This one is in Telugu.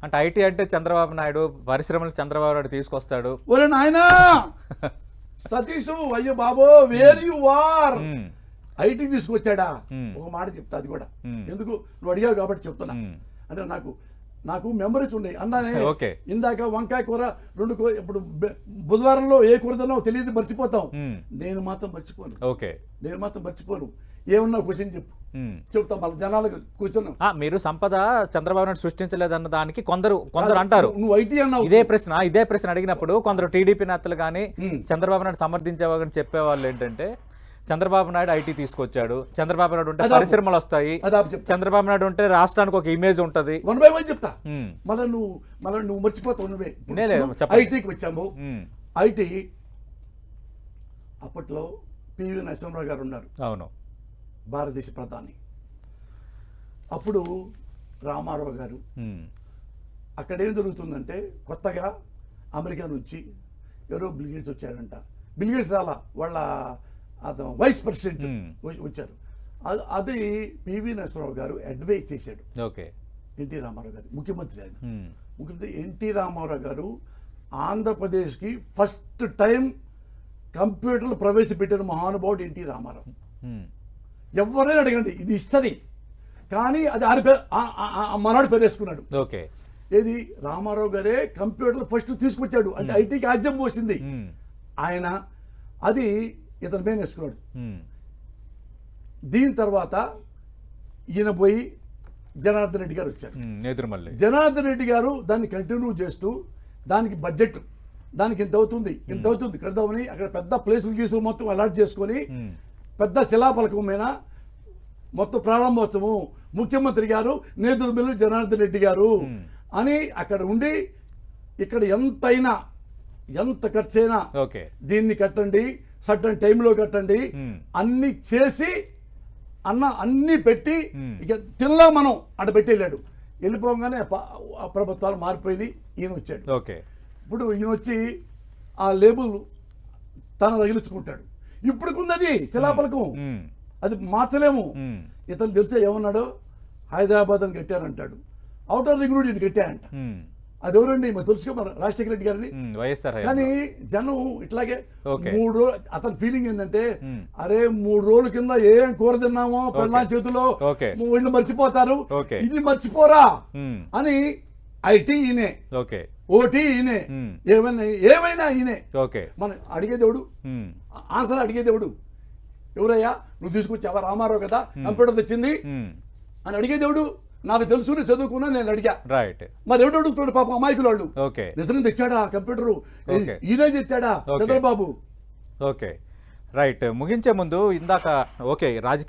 అంటే ఐటీ అంటే చంద్రబాబు నాయుడు పరిశ్రమలకు చంద్రబాబు నాయుడు తీసుకొస్తాడు. ఒరే నాయనా సతీష్ అయ్యో బాబో వేర్ యు ఆర్ ఐటీ తీసుకొచ్చాడా? ఒక మాట చెప్తా, అది కూడా ఎందుకు నువ్వు అడిగావు కాబట్టి చెప్తున్నా. అంటే నాకు మెమరీస్ ఉన్నాయి అన్నానే. ఇందాక వంకాయ కూర 2 కూర, ఇప్పుడు బుధవారంలో ఏ కూర తిన్నావు తెలియదు, మర్చిపోతాం. నేను మాత్రం మర్చిపోను. నేను మాత్రం మర్చిపోను. ఏమన్నా క్వశ్చన్ చెప్తా మళ్ళీ జనాలకు కూర్చున్నాం. మీరు సంపద చంద్రబాబు నాయుడు సృష్టించలేదన్న దానికి కొందరు అంటారు. నువ్వు ఐటీ అన్నావు. ఇదే ప్రశ్న అడిగినప్పుడు కొందరు టీడీపీ నేతలు కానీ చంద్రబాబు నాయుడు సమర్థించేవాళ్ళని చెప్పేవాళ్ళు ఏంటంటే, చంద్రబాబు నాయుడు ఐటీ తీసుకొచ్చాడు, చంద్రబాబు నాయుడు ఉంటే పరిశ్రమలు వస్తాయి, చంద్రబాబు నాయుడు ఉంటే రాష్ట్రానికి ఒక ఇమేజ్ ఉంటది. చెప్తా మళ్ళీ నువ్వు మర్చిపోతావు. నువ్వే ఐటీకి వచ్చాము. ఐటీ అప్పట్లో పివి నరసింహరావు గారు ఉన్నారు. అవును, భారతదేశ ప్రధాని. అప్పుడు రామారావు గారు. అక్కడ ఏం జరుగుతుందంటే, కొత్తగా అమెరికా నుంచి ఎవరో బిల్గేట్స్ వచ్చాడంట. బిల్గేట్స్ రాలా, వాళ్ళ అతను వైస్ ప్రెసిడెంట్ వచ్చారు. అది పివి నరసింహరావు గారు అడ్వైజ్ చేశాడు. ఎన్టీ రామారావు గారు ముఖ్యమంత్రి. ఆయన ముఖ్యమంత్రి ఎన్టీ రామారావు గారు ఆంధ్రప్రదేశ్కి ఫస్ట్ టైం కంప్యూటర్లు ప్రవేశపెట్టిన మహానుభావుడు ఎన్టీ రామారావు. ఎవరైనా అడగండి, ఇది ఇస్తుంది. కానీ అది ఆయన పేరు మనాడు పేరు వేసుకున్నాడు. ఏది రామారావు గారే కంప్యూటర్లు ఫస్ట్ తీసుకొచ్చాడు. అంటే ఐటీకి ఆజ్యం పోసింది ఆయన. అది ఇతను పేరు వేసుకున్నాడు. దీని తర్వాత ఈయన పోయి జనార్దన్ రెడ్డి గారు వచ్చారు. జనార్దన్ రెడ్డి గారు దాన్ని కంటిన్యూ చేస్తూ, దానికి బడ్జెట్ దానికి ఇంత అవుతుంది కడదామని అక్కడ పెద్ద ప్లేసులు గీసులు మొత్తం అలాట్ చేసుకొని పెద్ద శిలాఫలకం మీద మొత్తం ప్రారంభోత్సవం ముఖ్యమంత్రి గారు, నేతృత్వంలో జనార్దన్ రెడ్డి గారు అని అక్కడ ఉండి, ఇక్కడ ఎంత ఖర్చైనా దీన్ని కట్టండి, సర్టన్ టైంలో కట్టండి అన్ని చేసి అన్ని పెట్టి ఇక తిల్లా మనం అక్కడ పెట్టి వెళ్ళాడు. వెళ్ళిపోగానే ప్రభుత్వాలు మారిపోయింది. ఈయన వచ్చాడు. ఇప్పుడు ఈయన వచ్చి ఆ లేబుల్ తన తగిలించుకుంటాడు. ఇప్పుడుకుంది అది శిలాఫలకం, అది మార్చలేము. ఇతను తెలిసే ఏమన్నాడు, హైదరాబాద్ అని కట్టారంటాడు, ఔటర్ రింగ్ రోడ్ ఇటు కట్టారంట. అది ఎవరండి మరి తెలుసుకో, రాజశేఖర రెడ్డి గారిని. కానీ జనం ఇట్లాగే 3 రోజులు అతని ఫీలింగ్ ఏంటంటే, అరే 3 రోజుల కింద ఏం కూర తిన్నామో పెళ్ళాం చేతిలో వీళ్ళు మర్చిపోతారు, ఇది మర్చిపోరా అని. ఐటీ ఈయనే, ఓటీ ఈయనే, ఏమైనా ఈయనే. మనం అడిగేదేవుడు, ఆన్సర్ అడిగేదేవుడు ఎవరయ్యా? నువ్వు తీసుకొచ్చావా? రామారావు కదా కంప్యూటర్ తెచ్చింది అని అడిగేదేవుడు. నాకు తెలుసు, నేను చదువుకున్నా, నేను అడిగా. మరి ఎవడు అడుగుతాడు పాపం అమాయకులు వాళ్ళు. నిజంగా తెచ్చాడా కంప్యూటరు? ఈయనే తెచ్చాడా చంద్రబాబు? ముగించే ముందు ఇందాక రాజకీయ